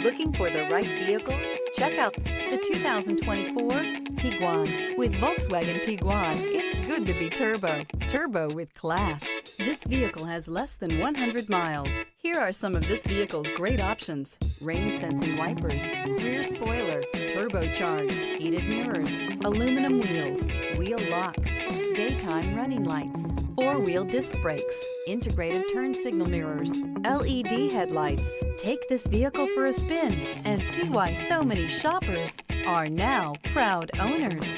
Looking for the right vehicle? Check out the 2024 Tiguan. With Volkswagen Tiguan, it's good to be turbo. Turbo with class. This vehicle has less than 100 miles. Here are some of this vehicle's great options: rain sensing wipers, rear spoiler, turbocharged, heated mirrors, aluminum wheels, wheel locks, daytime running lights, four-wheel disc brakes, integrated turn signal mirrors, LED headlights. Take this vehicle for a spin and see why so many shoppers are now proud owners.